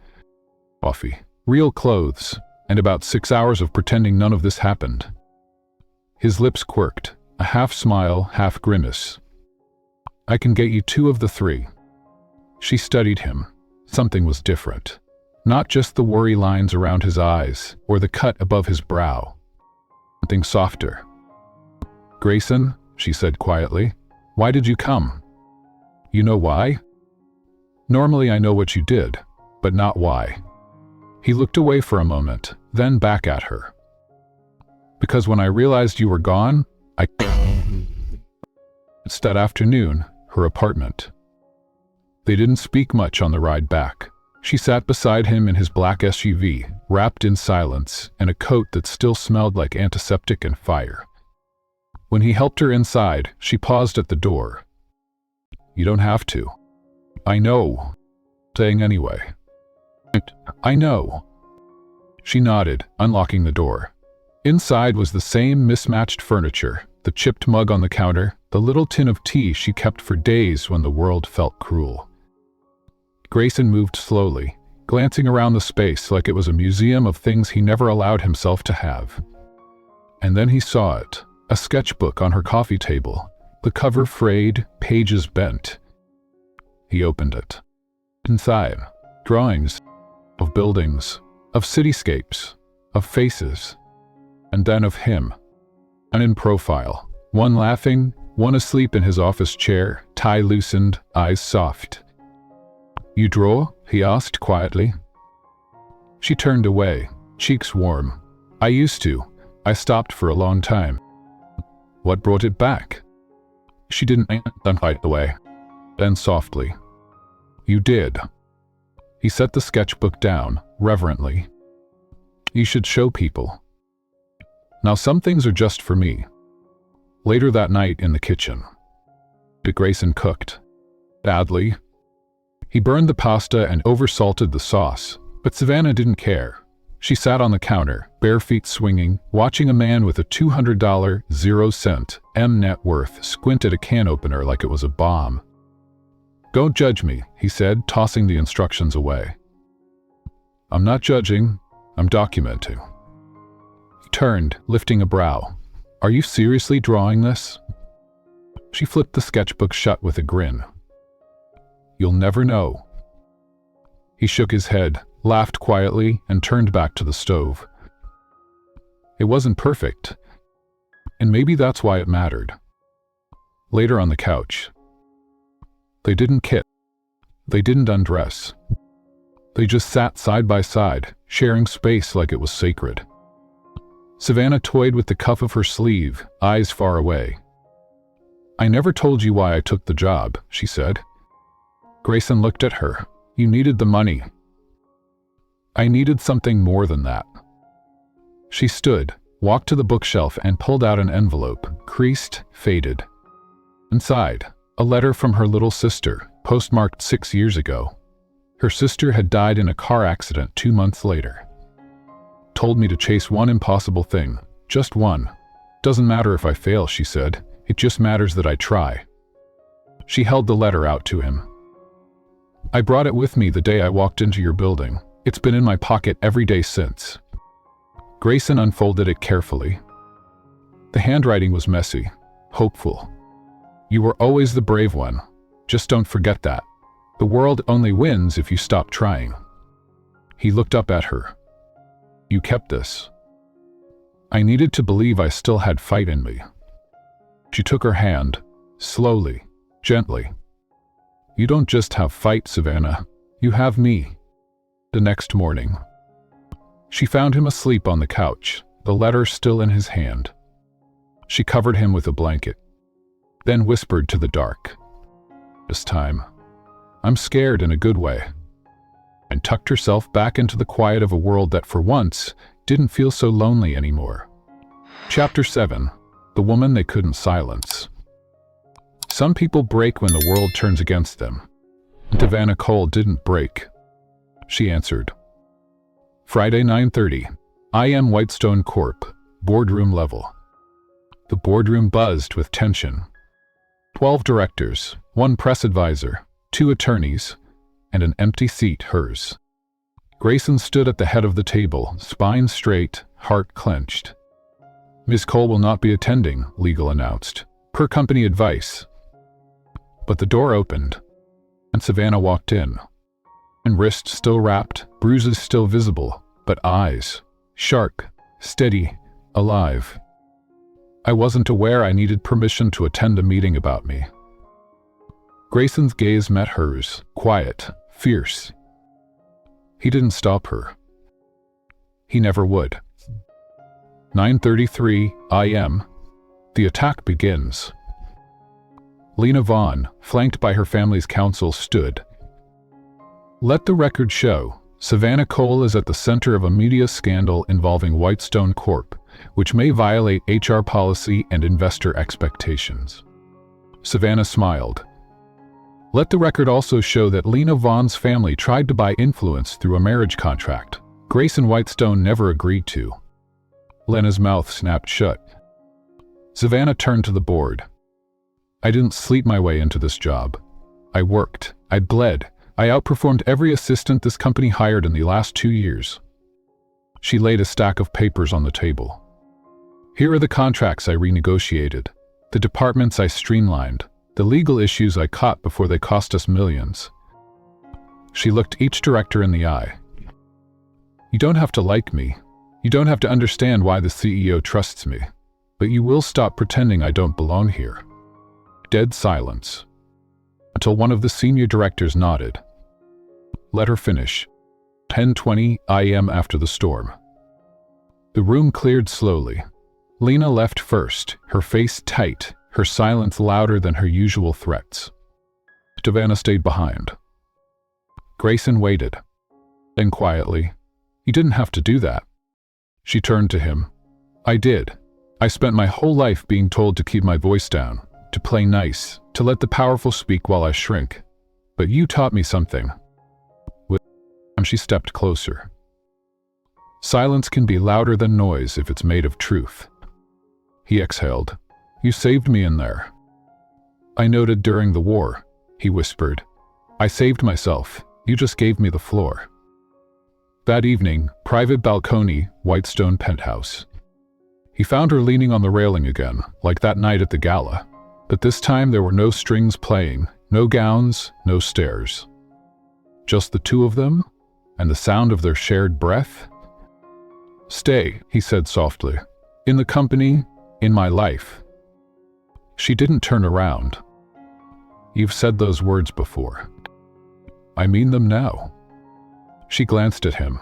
[SPEAKER 1] "Coffee, real clothes, and about 6 hours of pretending none of this happened." His lips quirked, a half-smile, half-grimace. "I can get you 2 of the 3. She studied him. Something was different. Not just the worry lines around his eyes, or the cut above his brow. Something softer. "Grayson," she said quietly, "why did you come?" "You know why?" "Normally I know what you did, but not why." He looked away for a moment, then back at her. "Because when I realized you were gone, It's that afternoon, her apartment. They didn't speak much on the ride back. She sat beside him in his black SUV, wrapped in silence, and a coat that still smelled like antiseptic and fire. When he helped her inside, she paused at the door. "You don't have to." "I know." Saying anyway. "I know." She nodded, unlocking the door. Inside was the same mismatched furniture, the chipped mug on the counter, the little tin of tea she kept for days when the world felt cruel. Grayson moved slowly, glancing around the space like it was a museum of things he never allowed himself to have. And then he saw it, a sketchbook on her coffee table, the cover frayed, pages bent. He opened it. Inside, drawings of buildings, of cityscapes, of faces, and then of him. And in profile, one laughing, one asleep in his office chair, tie loosened, eyes soft. "You draw?" he asked quietly. She turned away, cheeks warm. "I used to. I stopped for a long time." "What brought it back?" She didn't right away. Then softly, "You did." He set the sketchbook down, reverently. "You should show people. Now some things are just for me." Later that night in the kitchen, Grayson cooked. Badly. He burned the pasta and oversalted the sauce, but Savannah didn't care. She sat on the counter, bare feet swinging, watching a man with a $200 0-cent net worth squint at a can opener like it was a bomb. "Don't judge me," he said, tossing the instructions away. "I'm not judging, I'm documenting." He turned, lifting a brow. "Are you seriously drawing this?" She flipped the sketchbook shut with a grin. "You'll never know." He shook his head, laughed quietly, and turned back to the stove. It wasn't perfect, and maybe that's why it mattered. Later on the couch, they didn't kiss. They didn't undress. They just sat side by side, sharing space like it was sacred. Savannah toyed with the cuff of her sleeve, eyes far away. "I never told you why I took the job," she said. Grayson looked at her. "You needed the money." "I needed something more than that." She stood, walked to the bookshelf and pulled out an envelope, creased, faded. Inside, a letter from her little sister, postmarked 6 years ago. Her sister had died in a car accident 2 months later. "Told me to chase one impossible thing, just one. Doesn't matter if I fail," she said. "It just matters that I try." She held the letter out to him. "I brought it with me the day I walked into your building. It's been in my pocket every day since." Grayson unfolded it carefully. The handwriting was messy, hopeful. "You were always the brave one. Just don't forget that. The world only wins if you stop trying." He looked up at her. "You kept this." I needed to believe I still had fight in me. She took her hand, slowly, gently. "You don't just have fight, Savannah. You have me." The next morning, she found him asleep on the couch, the letter still in his hand. She covered him with a blanket, then whispered to the dark, "This time, I'm scared in a good way," and tucked herself back into the quiet of a world that for once didn't feel so lonely anymore. Chapter 7. The Woman They Couldn't Silence. Some people break when the world turns against them. Savannah Cole didn't break. She answered. Friday, 9:30. I.M. Whitestone Corp. Boardroom level. The boardroom buzzed with tension. 12 directors, 1 press advisor, 2 attorneys, and an empty seat, hers. Grayson stood at the head of the table, spine straight, heart clenched. "Ms. Cole will not be attending," legal announced, "per company advice." But the door opened, and Savannah walked in. And wrist still wrapped, bruises still visible, but eyes, sharp, steady, alive. "I wasn't aware I needed permission to attend a meeting about me." Grayson's gaze met hers, quiet, fierce. He didn't stop her. He never would. 9:33 a.m. The attack begins. Lena Vaughn, flanked by her family's counsel, stood. "Let the record show, Savannah Cole is at the center of a media scandal involving Whitestone Corp., which may violate HR policy and investor expectations." Savannah smiled. "Let the record also show that Lena Vaughn's family tried to buy influence through a marriage contract Grayson Whitestone never agreed to." Lena's mouth snapped shut. Savannah turned to the board. "I didn't sleep my way into this job. I worked, I bled, I outperformed every assistant this company hired in the last 2 years." She laid a stack of papers on the table. "Here are the contracts I renegotiated, the departments I streamlined, the legal issues I caught before they cost us millions." She looked each director in the eye. "You don't have to like me. You don't have to understand why the CEO trusts me. But you will stop pretending I don't belong here." Dead silence. Until one of the senior directors nodded. "Let her finish." 10:20 a.m. after the storm. The room cleared slowly. Lena left first, her face tight, her silence louder than her usual threats. Savannah stayed behind. Grayson waited. Then quietly, "You didn't have to do that." She turned to him. "I did. I spent my whole life being told to keep my voice down, to play nice, to let the powerful speak while I shrink. But you taught me something." And she stepped closer. "Silence can be louder than noise if it's made of truth." He exhaled. "You saved me in there." "I noted during the war," he whispered. "I saved myself. You just gave me the floor." That evening, private balcony, Whitestone penthouse. He found her leaning on the railing again, like that night at the gala. But this time there were no strings playing, no gowns, no stairs. Just the two of them, and the sound of their shared breath. "Stay," he said softly. "In the company, in my life." She didn't turn around. "You've said those words before." "I mean them now." She glanced at him.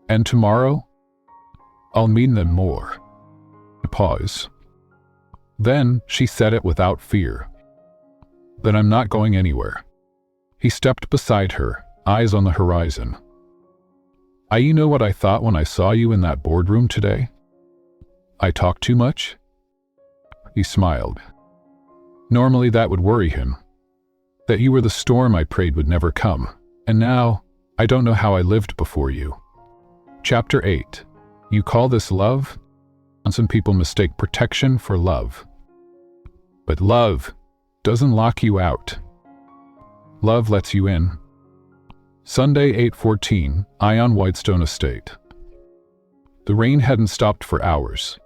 [SPEAKER 1] "And tomorrow? I'll mean them more." A pause. Then she said it without fear. "Then I'm not going anywhere." He stepped beside her, eyes on the horizon. You know what I thought when I saw you in that boardroom today? I talk too much?" He smiled. Normally that would worry him. That you were the storm I prayed would never come, and now I don't know how I lived before you. Chapter 8. You call this love? And some people mistake protection for love. But love doesn't lock you out. Love lets you in. Sunday, 8:14, Ion Whitestone Estate. The rain hadn't stopped for hours.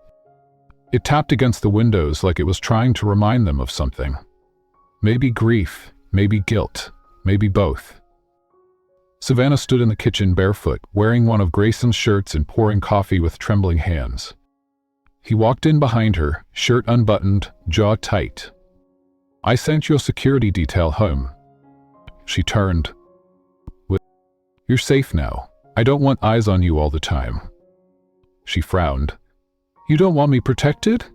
[SPEAKER 1] It tapped against the windows like it was trying to remind them of something. Maybe grief, maybe guilt, maybe both. Savannah stood in the kitchen barefoot, wearing one of Grayson's shirts and pouring coffee with trembling hands. He walked in behind her, shirt unbuttoned, jaw tight. "I sent your security detail home." She turned. "You're safe now. I don't want eyes on you all the time." She frowned. "You don't want me protected?"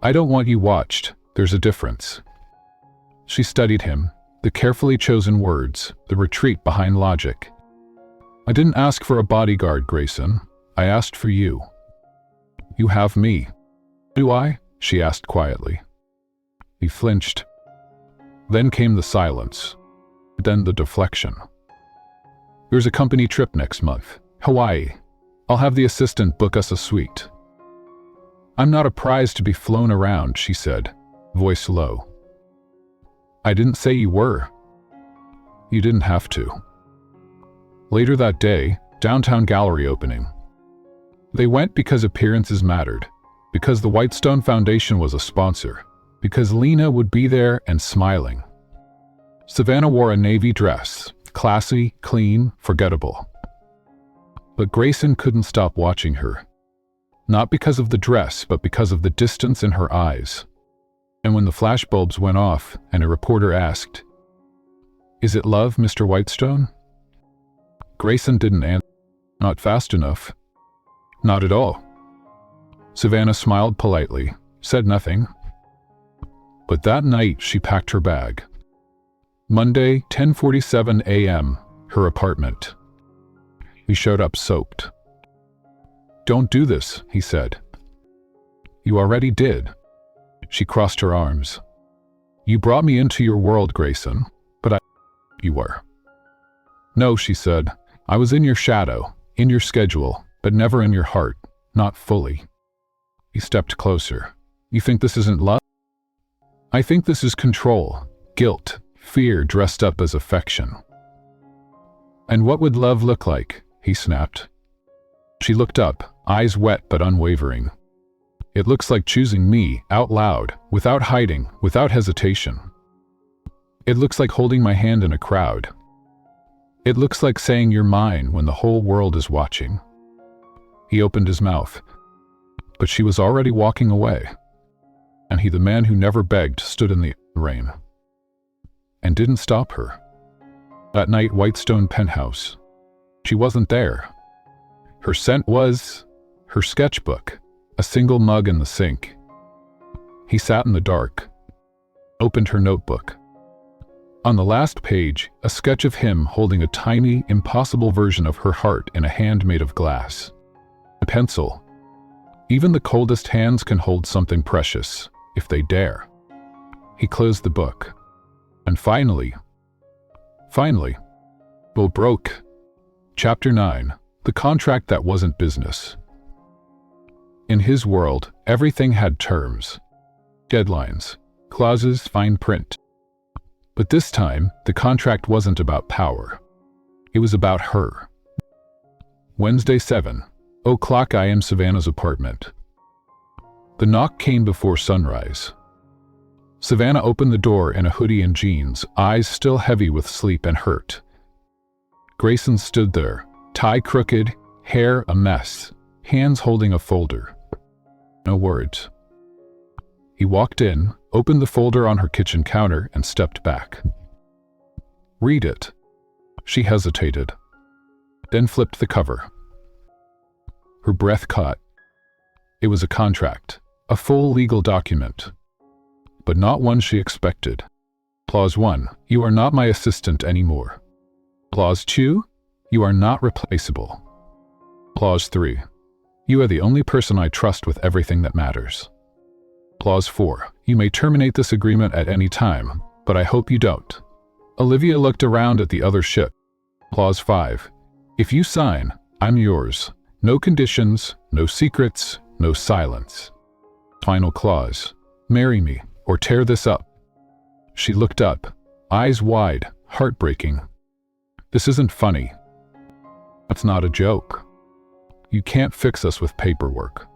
[SPEAKER 1] "I don't want you watched. There's a difference." She studied him, the carefully chosen words, the retreat behind logic. "I didn't ask for a bodyguard, Grayson. I asked for you." "You have me." "Do I?" she asked quietly. He flinched. Then came the silence. Then the deflection. "There's a company trip next month. Hawaii. I'll have the assistant book us a suite." "I'm not a prize to be flown around," she said, voice low. "I didn't say you were." "You didn't have to." Later that day, downtown gallery opening. They went because appearances mattered, because the Whitestone Foundation was a sponsor, because Lena would be there and smiling. Savannah wore a navy dress, classy, clean, forgettable. But Grayson couldn't stop watching her. Not because of the dress, but because of the distance in her eyes. And when the flashbulbs went off and a reporter asked, "Is it love, Mr. Whitestone?" Grayson didn't answer. Not fast enough. Not at all. Savannah smiled politely, said nothing. But that night she packed her bag. Monday, 10:47 a.m., her apartment. He showed up soaked. "Don't do this," he said. "You already did." She crossed her arms. "You brought me into your world, Grayson, but you were." "No," she said. "I was in your shadow, in your schedule, but never in your heart, not fully." He stepped closer. "You think this isn't love?" "I think this is control, guilt, fear dressed up as affection." "And what would love look like?" he snapped. She looked up, eyes wet but unwavering. "It looks like choosing me, out loud, without hiding, without hesitation. It looks like holding my hand in a crowd. It looks like saying you're mine when the whole world is watching." He opened his mouth, but she was already walking away. And he, the man who never begged, stood in the rain. And didn't stop her. That night, Whitestone penthouse. She wasn't there. Her scent was her sketchbook, a single mug in the sink. He sat in the dark, opened her notebook. On the last page, a sketch of him holding a tiny, impossible version of her heart in a hand made of glass. A pencil. Even the coldest hands can hold something precious, if they dare. He closed the book. And finally, well, broke. Chapter 9. The contract that wasn't business. In his world, everything had terms, deadlines, clauses, fine print. But this time, the contract wasn't about power. It was about her. Wednesday, 7:00 a.m. Savannah's apartment. The knock came before sunrise. Savannah opened the door in a hoodie and jeans, eyes still heavy with sleep and hurt. Grayson stood there, tie crooked, hair a mess, hands holding a folder. No words. He walked in, opened the folder on her kitchen counter, and stepped back. "Read it." She hesitated, then flipped the cover. Her breath caught. It was a contract, a full legal document, but not one she expected. Clause 1. You are not my assistant anymore. Clause 2. You are not replaceable. Clause 3. You are the only person I trust with everything that matters. Clause 4. You may terminate this agreement at any time, but I hope you don't. Olivia looked around at the other ship. Clause 5. If you sign, I'm yours. No conditions, no secrets, no silence. Final clause. Marry me, or tear this up. She looked up, eyes wide, heartbreaking. This isn't funny. That's not a joke. You can't fix us with paperwork.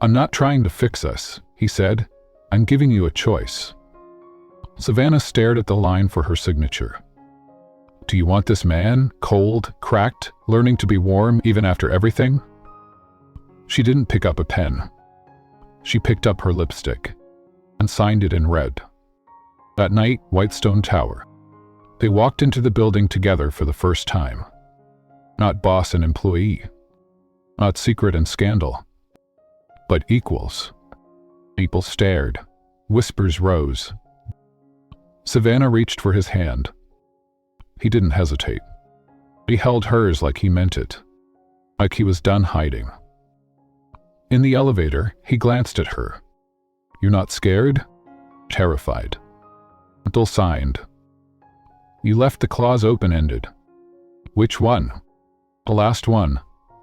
[SPEAKER 1] I'm not trying to fix us, he said. I'm giving you a choice. Savannah stared at the line for her signature. Do you want this man, cold, cracked, learning to be warm even after everything? She didn't pick up a pen. She picked up her lipstick and signed it in red. That night, Whitestone Tower. They walked into the building together for the first time. Not boss and employee. Not secret and scandal. But equals. People stared. Whispers rose. Savannah reached for his hand. He didn't hesitate. He held hers like he meant it. Like he was done hiding. In the elevator, he glanced at her. You're not scared? Terrified. Until signed. You left the clause open-ended. Which one? The last one.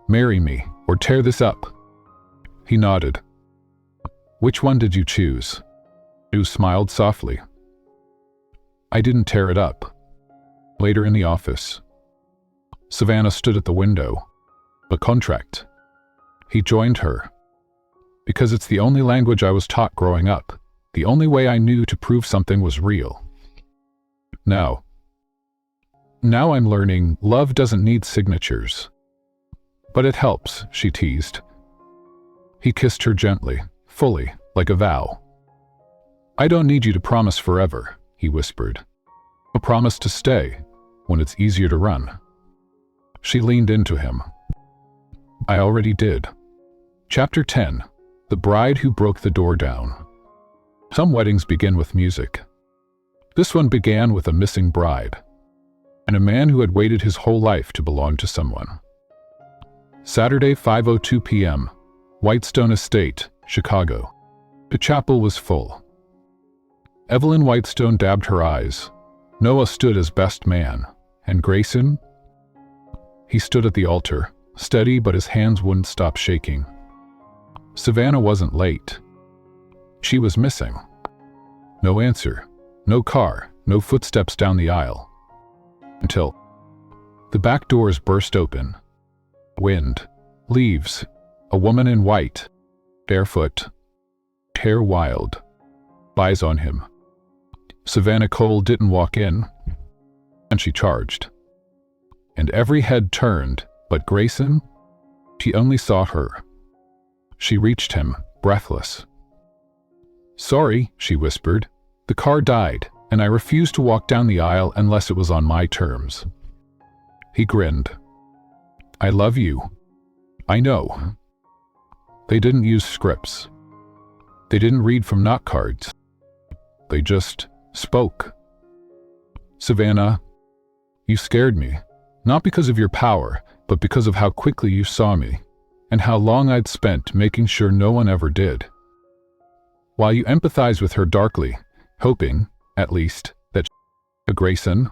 [SPEAKER 1] Marry me, or tear this up. He nodded. Which one did you choose? You smiled softly. I didn't tear it up. Later in the office. Savannah stood at the window. A contract. He joined her. Because it's the only language I was taught growing up. The only way I knew to prove something was real. Now I'm learning love doesn't need signatures. But it helps, she teased. He kissed her gently, fully, like a vow. I don't need you to promise forever, he whispered. A promise to stay, when it's easier to run. She leaned into him. I already did. Chapter 10. The Bride Who Broke the Door Down. Some weddings begin with music. This one began with a missing bride, and a man who had waited his whole life to belong to someone. Saturday, 5:02 p.m., Whitestone Estate, Chicago. The chapel was full. Evelyn Whitestone dabbed her eyes. Noah stood as best man, and Grayson? He stood at the altar, steady, but his hands wouldn't stop shaking. Savannah wasn't late. She was missing. No answer, no car, no footsteps down the aisle. Until the back doors burst open. Wind, leaves, a woman in white, barefoot, hair wild, eyes on him. Savannah Cole didn't walk in, and she charged. And every head turned, but Grayson, he only saw her. She reached him, breathless. Sorry, she whispered. The car died, and I refused to walk down the aisle unless it was on my terms. He grinned. I love you. I know. They didn't use scripts. They didn't read from note cards. They just spoke. Savannah, you scared me, not because of your power, but because of how quickly you saw me, and how long I'd spent making sure no one ever did. While you empathize with her darkly, hoping, at least, that Grayson,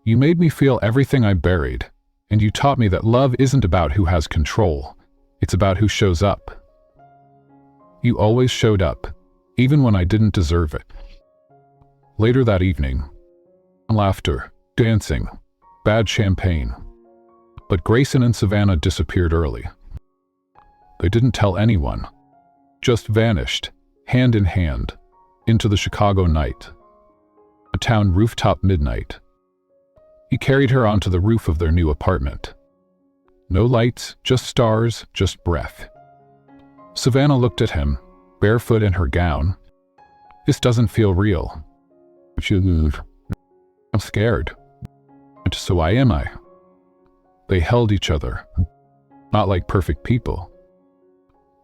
[SPEAKER 1] you made me feel everything I buried, and you taught me that love isn't about who has control, it's about who shows up. You always showed up, even when I didn't deserve it. Later that evening, laughter, dancing, bad champagne. But Grayson and Savannah disappeared early. They didn't tell anyone, just vanished, hand in hand, into the Chicago night. A town rooftop midnight. He carried her onto the roof of their new apartment. No lights, just stars, just breath. Savannah looked at him, barefoot in her gown. This doesn't feel real. I'm scared. And so am I. They held each other, not like perfect people.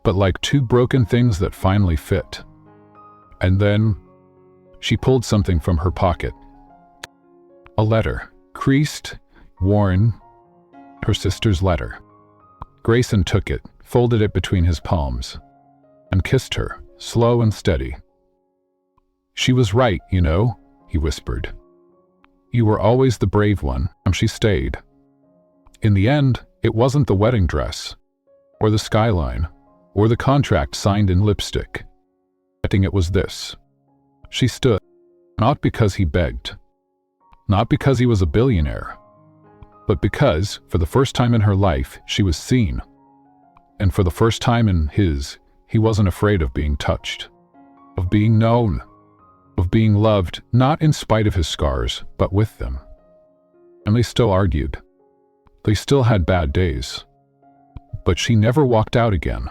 [SPEAKER 1] but like two broken things that finally fit. And then she pulled something from her pocket. A letter, creased, worn, her sister's letter. Grayson took it, folded it between his palms, and kissed her, slow and steady. "She was right, you know," he whispered. "You were always the brave one," and she stayed. In the end, it wasn't the wedding dress, or the skyline, or the contract signed in lipstick. I think it was this. She stood, not because he begged, not because he was a billionaire, but because, for the first time in her life, she was seen. And for the first time in his, he wasn't afraid of being touched, of being known, of being loved, not in spite of his scars, but with them. And they still argued. They still had bad days. But she never walked out again.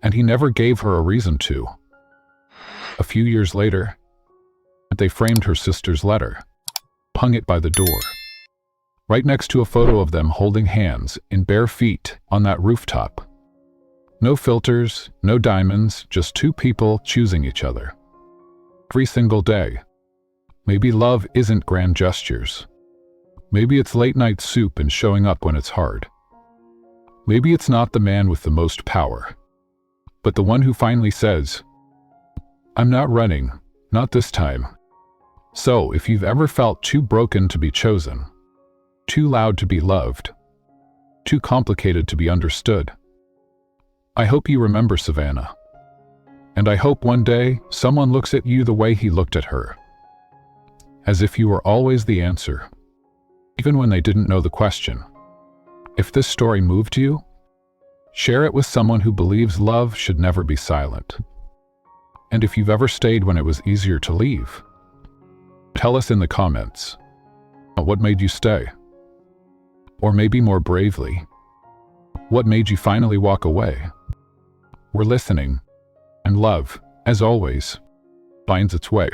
[SPEAKER 1] And he never gave her a reason to. A few years later, they framed her sister's letter, hung it by the door, right next to a photo of them holding hands in bare feet on that rooftop. No filters, no diamonds, just two people choosing each other. Every single day. Maybe love isn't grand gestures. Maybe it's late-night soup and showing up when it's hard. Maybe it's not the man with the most power, but the one who finally says, "I'm not running, not this time." So, if you've ever felt too broken to be chosen, too loud to be loved, too complicated to be understood, I hope you remember Savannah. And I hope one day someone looks at you the way he looked at her, as if you were always the answer, even when they didn't know the question. If this story moved you, share it with someone who believes love should never be silent. And if you've ever stayed when it was easier to leave, tell us in the comments what made you stay. Or maybe more bravely, what made you finally walk away? We're listening, and love, as always, finds its way.